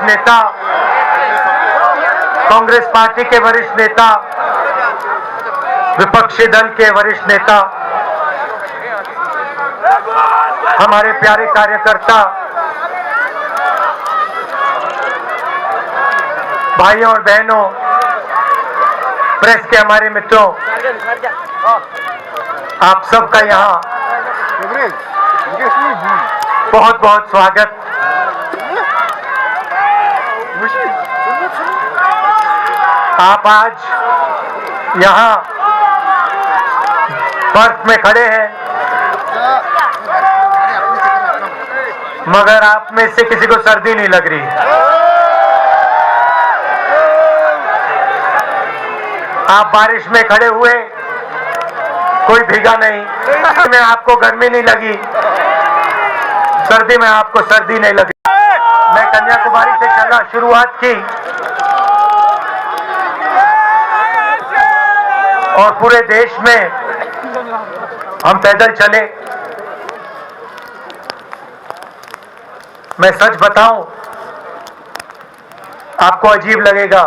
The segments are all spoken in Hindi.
वरिष्ठ नेता, कांग्रेस पार्टी के वरिष्ठ नेता, विपक्षी दल के वरिष्ठ नेता, हमारे प्यारे कार्यकर्ता, भाइयों और बहनों, प्रेस के हमारे मित्रों, आप सबका यहाँ बहुत बहुत स्वागत। आप आज यहाँ बर्फ में खड़े हैं, मगर आप में से किसी को सर्दी नहीं लग रही। आप बारिश में खड़े हुए, कोई भीगा नहीं, में आपको गर्मी नहीं लगी, सर्दी में आपको सर्दी नहीं लगी। मैं कन्याकुमारी से चलना शुरुआत की और पूरे देश में हम पैदल चले। मैं सच बताऊं, आपको अजीब लगेगा,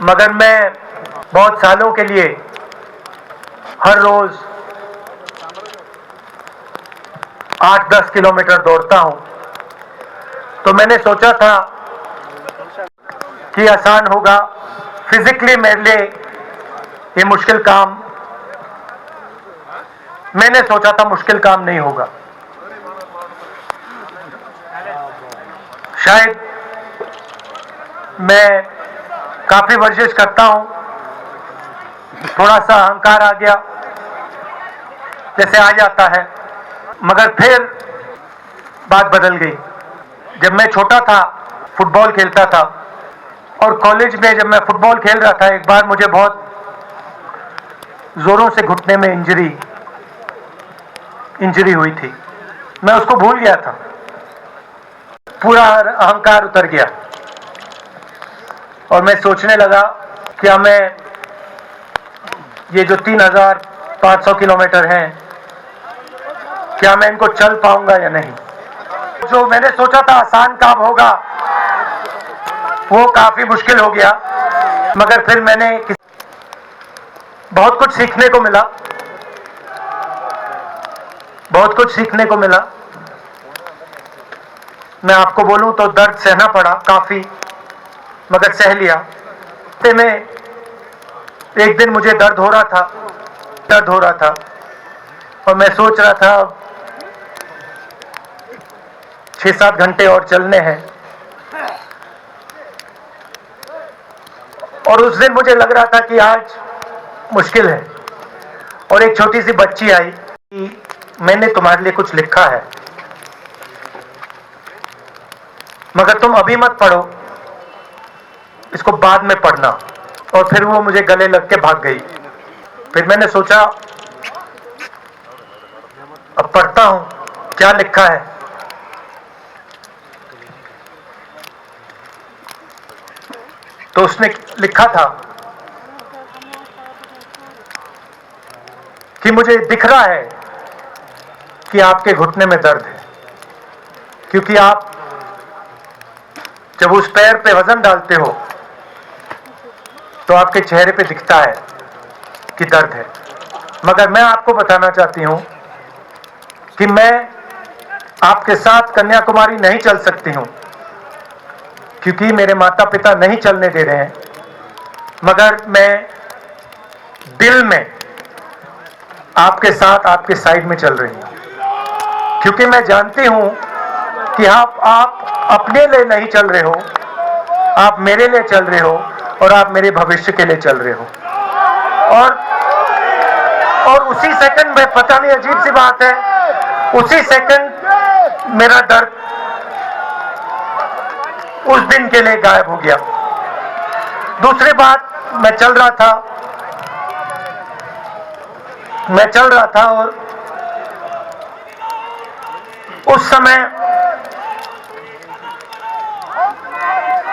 मगर मैं बहुत सालों के लिए हर रोज 8-10 किलोमीटर दौड़ता हूं। तो मैंने सोचा था कि आसान होगा, फिजिकली मेरे लिए ये मुश्किल काम, मैंने सोचा था मुश्किल काम नहीं होगा। शायद मैं काफी वर्जिश करता हूं, थोड़ा सा अहंकार आ गया, जैसे आ जाता है, मगर फिर बात बदल गई। जब मैं छोटा था, फुटबॉल खेलता था, और कॉलेज में जब मैं फुटबॉल खेल रहा था, एक बार मुझे बहुत जोरों से घुटने में इंजरी हुई थी। मैं उसको भूल गया था, पूरा अहंकार उतर गया और मैं सोचने लगा कि मैं ये जो 3500 किलोमीटर हैं, क्या मैं इनको चल पाऊंगा या नहीं। जो मैंने सोचा था आसान काम होगा, वो काफी मुश्किल हो गया। मगर फिर मैंने बहुत कुछ सीखने को मिला, बहुत कुछ सीखने को मिला। मैं आपको बोलूं तो दर्द सहना पड़ा काफी, मगर सह लिया। में एक दिन मुझे दर्द हो रहा था और मैं सोच रहा था 6-7 घंटे और चलने हैं। और उस दिन मुझे लग रहा था कि आज मुश्किल है। और एक छोटी सी बच्ची आई कि मैंने तुम्हारे लिए कुछ लिखा है, मगर तुम अभी मत पढ़ो, इसको बाद में पढ़ना। और फिर वो मुझे गले लग के भाग गई। फिर मैंने सोचा अब पढ़ता हूं क्या लिखा है। तो उसने लिखा था कि मुझे दिख रहा है कि आपके घुटने में दर्द है, क्योंकि आप जब उस पैर पे वजन डालते हो तो आपके चेहरे पे दिखता है कि दर्द है। मगर मैं आपको बताना चाहती हूं कि मैं आपके साथ कन्याकुमारी नहीं चल सकती हूं, क्योंकि मेरे माता पिता नहीं चलने दे रहे हैं। मगर मैं दिल में आपके साथ, आपके साइड में चल रही हूं, क्योंकि मैं जानती हूं कि आप अपने लिए नहीं चल रहे हो, आप मेरे लिए चल रहे हो और आप मेरे भविष्य के लिए चल रहे हो। और उसी सेकंड में, पता नहीं अजीब सी बात है, उसी सेकंड मेरा दर्द उस दिन के लिए गायब हो गया। दूसरी बात, मैं चल रहा था और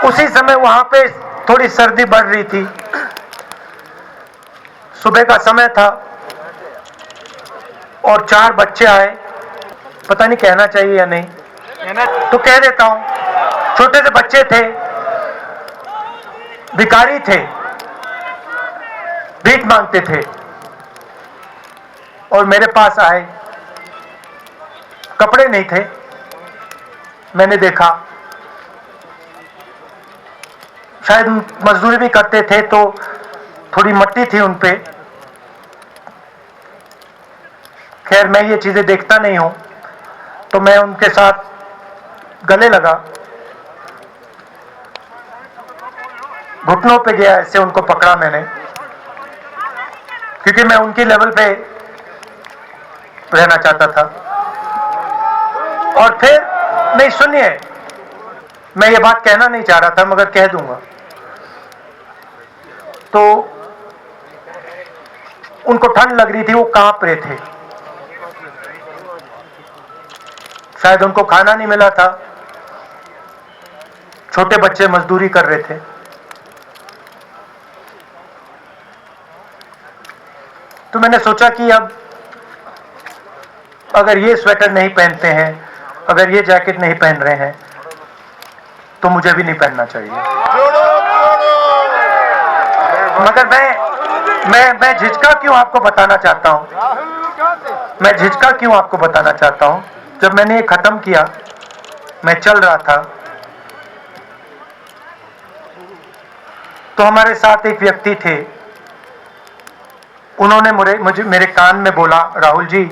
उसी समय वहां पे थोड़ी सर्दी बढ़ रही थी। सुबह का समय था और 4 बच्चे आए, पता नहीं कहना चाहिए या नहीं, तो कह देता हूं, छोटे से बच्चे थे, भिखारी थे, भीख मांगते थे और मेरे पास आए। कपड़े नहीं थे, मैंने देखा, शायद मजदूरी भी करते थे तो थोड़ी मट्टी थी उन पे। खैर मैं ये चीजें देखता नहीं हूं, तो मैं उनके साथ गले लगा, घुटनों पे गया, ऐसे उनको पकड़ा मैंने, क्योंकि मैं उनकी लेवल पे रहना चाहता था। और फिर नहीं, सुनिए, मैं ये बात कहना नहीं चाह रहा था मगर कह दूंगा। तो उनको ठंड लग रही थी, वो कांप रहे थे, शायद उनको खाना नहीं मिला था, छोटे बच्चे मजदूरी कर रहे थे। तो मैंने सोचा कि अब अगर ये स्वेटर नहीं पहनते हैं, अगर ये जैकेट नहीं पहन रहे हैं, तो मुझे भी नहीं पहनना चाहिए। मगर मैं झिझका क्यों आपको बताना चाहता हूं, मैं झिझका क्यों आपको बताना चाहता हूं। जब मैंने ये खत्म किया, मैं चल रहा था, तो हमारे साथ एक व्यक्ति थे, उन्होंने मुझे मेरे कान में बोला, राहुल जी,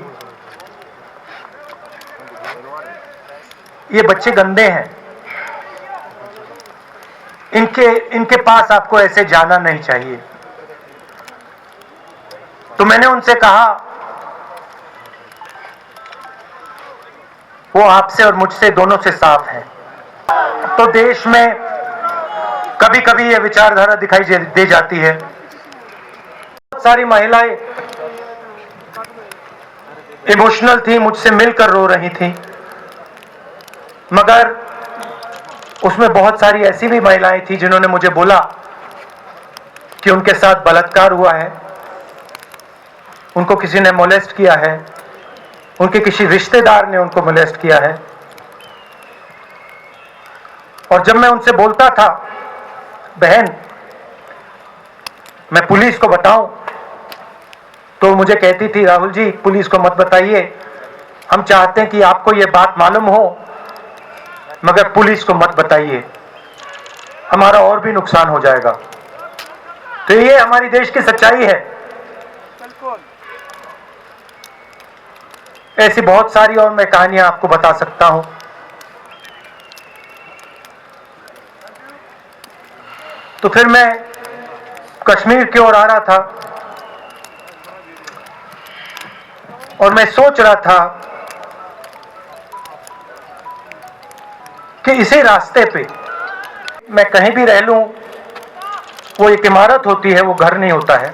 ये बच्चे गंदे हैं, इनके पास आपको ऐसे जाना नहीं चाहिए। तो मैंने उनसे कहा, वो आपसे और मुझसे दोनों से साफ है। तो देश में कभी कभी ये विचारधारा दिखाई दे जाती है। बहुत सारी महिलाएं इमोशनल थी, मुझसे मिलकर रो रही थी, मगर उसमें बहुत सारी ऐसी भी महिलाएं थी जिन्होंने मुझे बोला कि उनके साथ बलात्कार हुआ है, उनको किसी ने मोलेस्ट किया है, उनके किसी रिश्तेदार ने उनको मोलेस्ट किया है। और जब मैं उनसे बोलता था, बहन मैं पुलिस को बताऊं, तो मुझे कहती थी, राहुल जी पुलिस को मत बताइए, हम चाहते हैं कि आपको ये बात मालूम हो, मगर पुलिस को मत बताइए, हमारा और भी नुकसान हो जाएगा। तो ये हमारी देश की सच्चाई है। ऐसी बहुत सारी और मैं कहानियां आपको बता सकता हूं। तो फिर मैं कश्मीर की ओर आ रहा था और मैं सोच रहा था कि इसी रास्ते पे मैं कहीं भी रह लूं, वो एक इमारत होती है, वो घर नहीं होता है।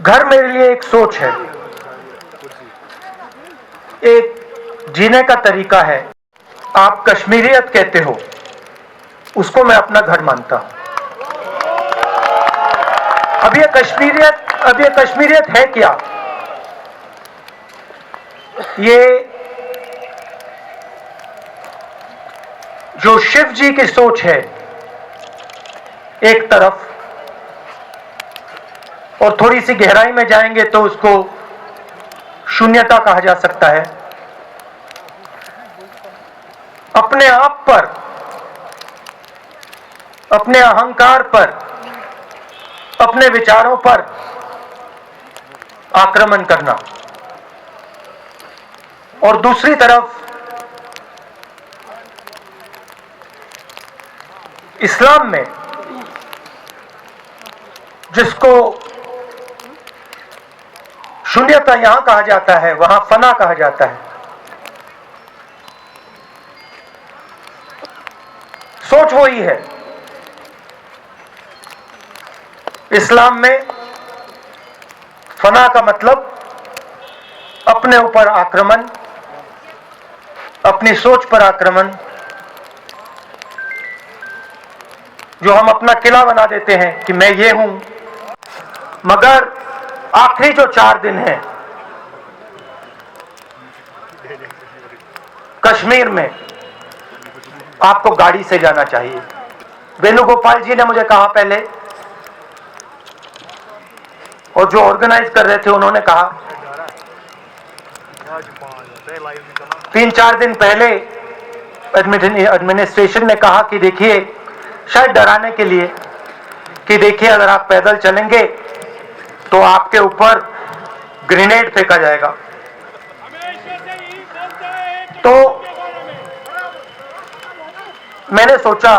घर मेरे लिए एक सोच है, एक जीने का तरीका है। आप कश्मीरियत कहते हो, उसको मैं अपना घर मानता हूं। अब ये कश्मीरियत है क्या? ये जो शिव जी की सोच है एक तरफ, और थोड़ी सी गहराई में जाएंगे तो उसको शून्यता कहा जा सकता है। अपने आप पर, अपने अहंकार पर, अपने विचारों पर आक्रमण करना, और दूसरी तरफ इस्लाम में जिसको शून्यता यहां कहा जाता है, वहां फना कहा जाता है। सोच वही है। इस्लाम में फना का मतलब अपने ऊपर आक्रमण, अपनी सोच पर आक्रमण, जो हम अपना किला बना देते हैं कि मैं ये हूं। मगर आखिरी जो 4 दिन हैं कश्मीर में, आपको गाड़ी से जाना चाहिए। वेणुगोपाल जी ने मुझे कहा पहले, और जो ऑर्गेनाइज कर रहे थे उन्होंने कहा, 3-4 दिन पहले एडमिनिस्ट्रेशन ने कहा कि देखिए, शायद डराने के लिए, कि देखिए अगर आप पैदल चलेंगे तो आपके ऊपर ग्रेनेड फेंका जाएगा। तो मैंने सोचा,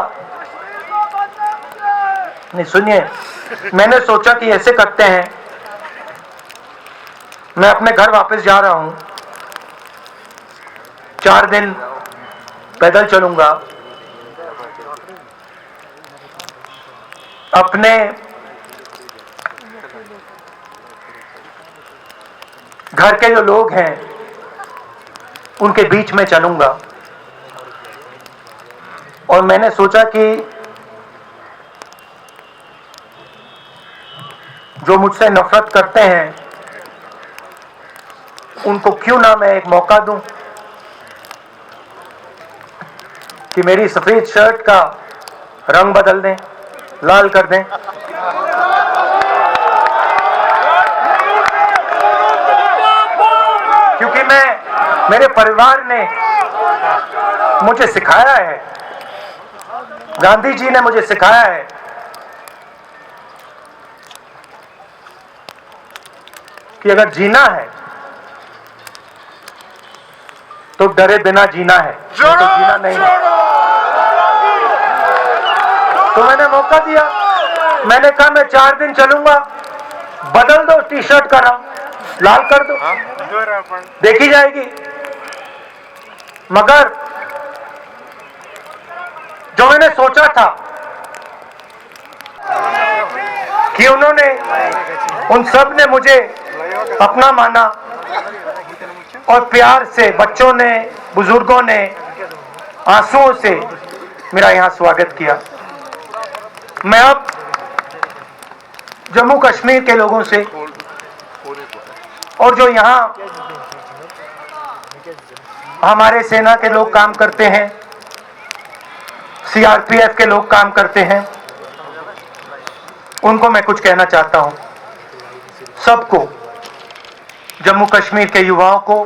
नहीं सुनिए, मैंने सोचा कि ऐसे करते हैं, मैं अपने घर वापस जा रहा हूं, 4 दिन पैदल चलूंगा, अपने घर के जो लोग हैं उनके बीच में चलूंगा। और मैंने सोचा कि जो मुझसे नफरत करते हैं उनको क्यों ना मैं एक मौका दूं कि मेरी सफेद शर्ट का रंग बदल दें, लाल कर दें। क्योंकि मेरे परिवार ने मुझे सिखाया है, गांधी जी ने मुझे सिखाया है कि अगर जीना है तो डरे बिना जीना है, नहीं तो जीना नहीं है। तो मैंने मौका दिया, मैंने कहा मैं 4 दिन चलूंगा, बदल दो टी शर्ट का रंग, लाल कर दो, देखी जाएगी। मगर जो मैंने सोचा था कि उन्होंने, उन सब ने मुझे अपना माना, और प्यार से बच्चों ने, बुजुर्गों ने आंसुओं से मेरा यहां स्वागत किया। मैं अब जम्मू कश्मीर के लोगों से, और जो यहां हमारे सेना के लोग काम करते हैं, सीआरपीएफ के लोग काम करते हैं, उनको मैं कुछ कहना चाहता हूं। सबको, जम्मू कश्मीर के युवाओं को,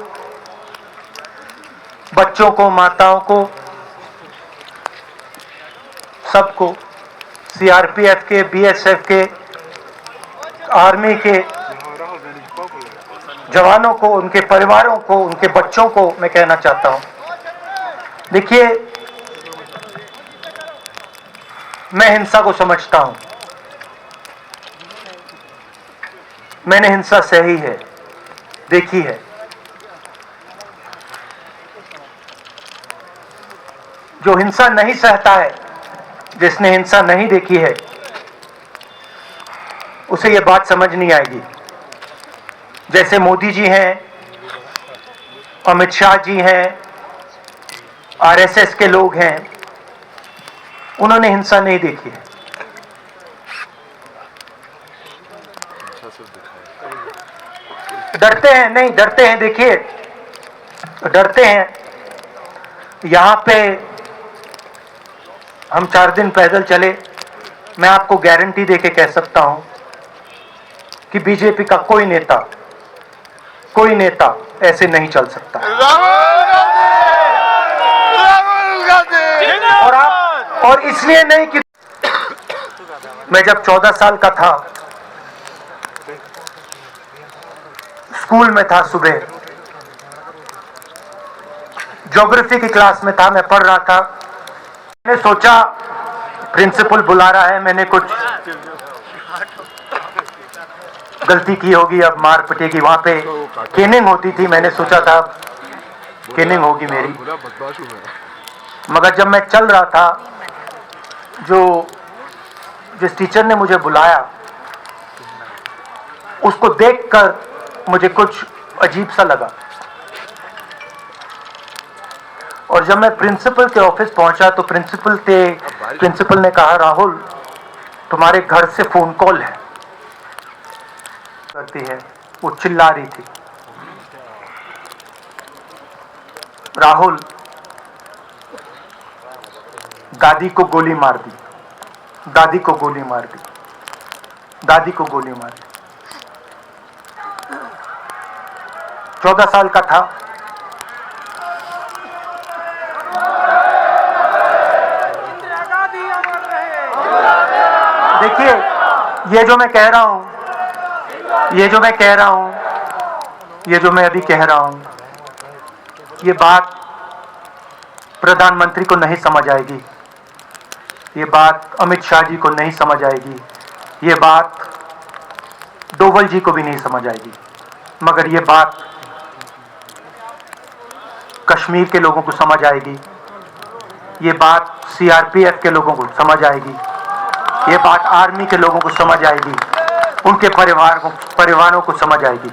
बच्चों को, माताओं को, सबको, सीआरपीएफ के, बीएसएफ के, आर्मी के जवानों को, उनके परिवारों को, उनके बच्चों को मैं कहना चाहता हूं, देखिए मैं हिंसा को समझता हूं, मैंने हिंसा सही है, देखी है। जो हिंसा नहीं सहता है, जिसने हिंसा नहीं देखी है, उसे यह बात समझ नहीं आएगी। जैसे मोदी जी हैं, अमित शाह जी हैं, आरएसएस के लोग हैं, उन्होंने हिंसा नहीं देखी है। डरते हैं, नहीं डरते हैं, देखिए डरते हैं। यहां पे हम 4 दिन पैदल चले, मैं आपको गारंटी देके कह सकता हूं कि बीजेपी का कोई नेता ऐसे नहीं चल सकता। और इसलिए नहीं कि मैं जब 14 साल का था, स्कूल में था, सुबह ज्योग्राफी की क्लास में था, मैं पढ़ रहा था, मैंने सोचा प्रिंसिपल बुला रहा है, मैंने कुछ गलती की होगी, अब मार पिटेगी, वहां पे केनिंग होती थी, मैंने सोचा था केनिंग होगी मेरी। मगर जब मैं चल रहा था, जिस टीचर ने मुझे बुलाया, उसको देखकर मुझे कुछ अजीब सा लगा। और जब मैं प्रिंसिपल के ऑफिस पहुंचा तो प्रिंसिपल ने कहा, राहुल तुम्हारे घर से फोन कॉल है, करती है, वो चिल्ला रही थी, राहुल दादी को गोली मार दी, दादी को गोली मार दी, दादी को गोली मार दी। 14 साल का था। देखिए, ये जो मैं कह रहा हूं, ये जो मैं कह रहा हूं, ये जो मैं अभी कह रहा हूं, ये बात प्रधानमंत्री को नहीं समझ आएगी, ये बात अमित शाह जी को नहीं समझ आएगी, ये बात डोवल जी को भी नहीं समझ आएगी, मगर ये बात कश्मीर के लोगों को समझ आएगी, ये बात सीआरपीएफ के लोगों को समझ आएगी, ये बात आर्मी के लोगों को समझ आएगी, उनके परिवारों को समझ आएगी।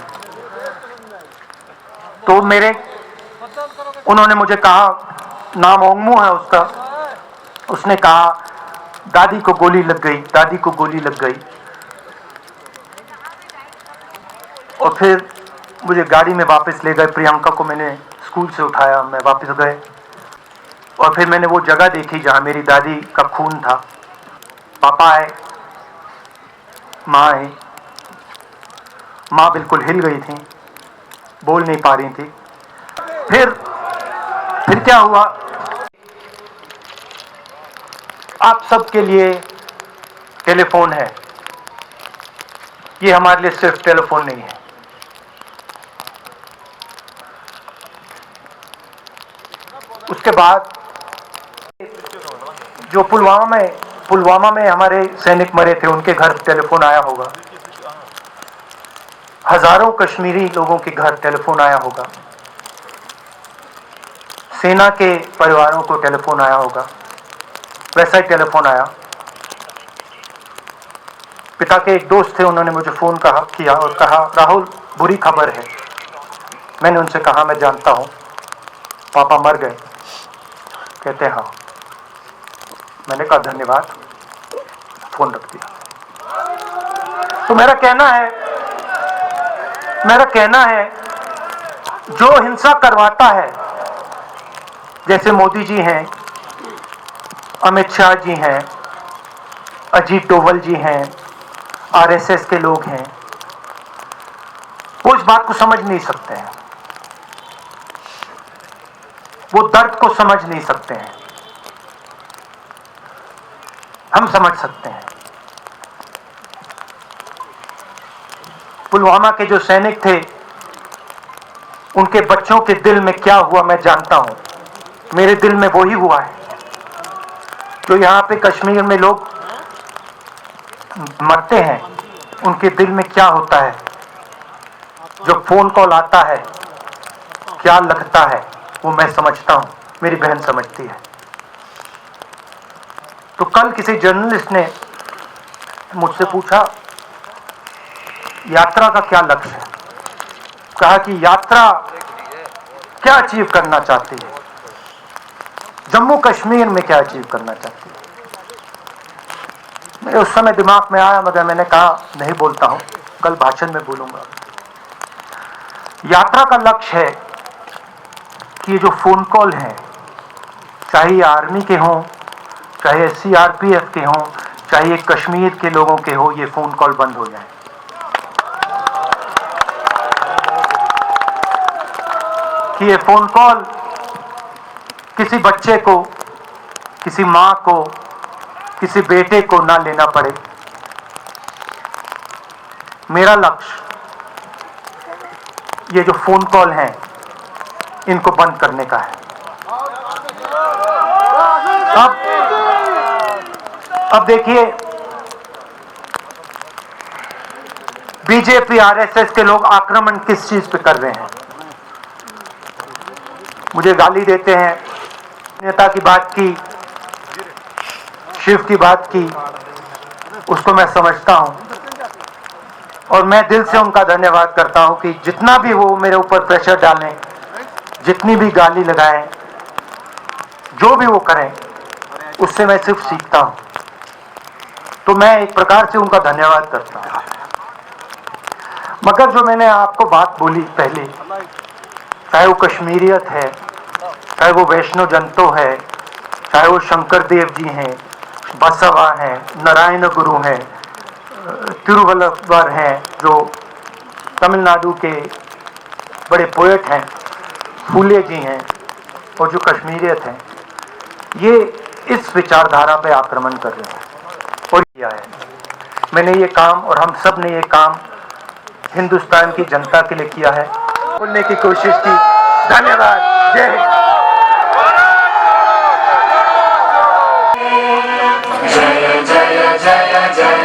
तो उन्होंने मुझे कहा, नाम ओंगमू है उसका, उसने कहा दादी को गोली लग गई, दादी को गोली लग गई। और फिर मुझे गाड़ी में वापस ले गए, प्रियंका को मैंने स्कूल से उठाया, मैं वापस गए और फिर मैंने वो जगह देखी जहां मेरी दादी का खून था। पापा आए, माँ आई, माँ बिल्कुल हिल गई थी, बोल नहीं पा रही थी। फिर क्या हुआ, आप सबके लिए टेलीफोन है, ये हमारे लिए सिर्फ टेलीफोन नहीं है। उसके बाद जो पुलवामा में हमारे सैनिक मरे थे, उनके घर टेलीफोन आया होगा, हजारों कश्मीरी लोगों के घर टेलीफोन आया होगा, सेना के परिवारों को टेलीफोन आया होगा, वैसा ही टेलीफोन आया। पिता के एक दोस्त थे, उन्होंने मुझे फोन किया और कहा, राहुल बुरी खबर है। मैंने उनसे कहा, मैं जानता हूं, पापा मर गए। कहते हाँ। मैंने कहा धन्यवाद, फोन रख दिया। तो मेरा कहना है जो हिंसा करवाता है, जैसे मोदी जी हैं, अमित शाह जी हैं, अजीत डोवल जी हैं, आरएसएस के लोग हैं, वो इस बात को समझ नहीं सकते हैं, वो दर्द को समझ नहीं सकते हैं। हम समझ सकते हैं। पुलवामा के जो सैनिक थे, उनके बच्चों के दिल में क्या हुआ मैं जानता हूं। मेरे दिल में वही हुआ है जो यहां पे कश्मीर में लोग मरते हैं, उनके दिल में क्या होता है। जो फोन कॉल आता है क्या लगता है, वो मैं समझता हूं, मेरी बहन समझती है। तो कल किसी जर्नलिस्ट ने मुझसे पूछा यात्रा का क्या लक्ष्य है। कहा कि यात्रा क्या अचीव करना चाहती है, जम्मू कश्मीर में क्या अचीव करना चाहती है। मेरे उस समय दिमाग में आया, मगर मैंने कहा नहीं बोलता हूं, कल भाषण में बोलूंगा। यात्रा का लक्ष्य है कि ये जो फोन कॉल हैं, चाहे ये आर्मी के हों, चाहे सीआरपीएफ के हों, चाहे ये कश्मीर के लोगों के हो, ये फोन कॉल बंद हो जाए। कि ये फोन कॉल किसी बच्चे को, किसी मां को, किसी बेटे को ना लेना पड़े। मेरा लक्ष्य ये जो फोन कॉल हैं, इनको बंद करने का है। अब देखिए, बीजेपी आरएसएस के लोग आक्रमण किस चीज पे कर रहे हैं। मुझे गाली देते हैं, नेता की बात की, शिव की बात की, उसको मैं समझता हूं और मैं दिल से उनका धन्यवाद करता हूं कि जितना भी वो मेरे ऊपर प्रेशर डालें, जितनी भी गाली लगाएं, जो भी वो करें, उससे मैं सिर्फ सीखता हूं। तो मैं एक प्रकार से उनका धन्यवाद करता हूं। मगर जो मैंने आपको बात बोली पहले, चाहे वो कश्मीरियत है, चाहे वो वैष्णो जनतो है, चाहे वो शंकर देव जी हैं, बसवा हैं, नारायण गुरु हैं, तिरुवल्लुवर हैं जो तमिलनाडु के बड़े पोएट हैं, फूले जी हैं, और जो कश्मीरियत हैं, ये इस विचारधारा पे आक्रमण कर रहे हैं और किया है। मैंने ये काम और हम सब ने ये काम हिंदुस्तान की जनता के लिए किया है, बोलने की कोशिश की। धन्यवाद। जय हिंद। जय जय जय जय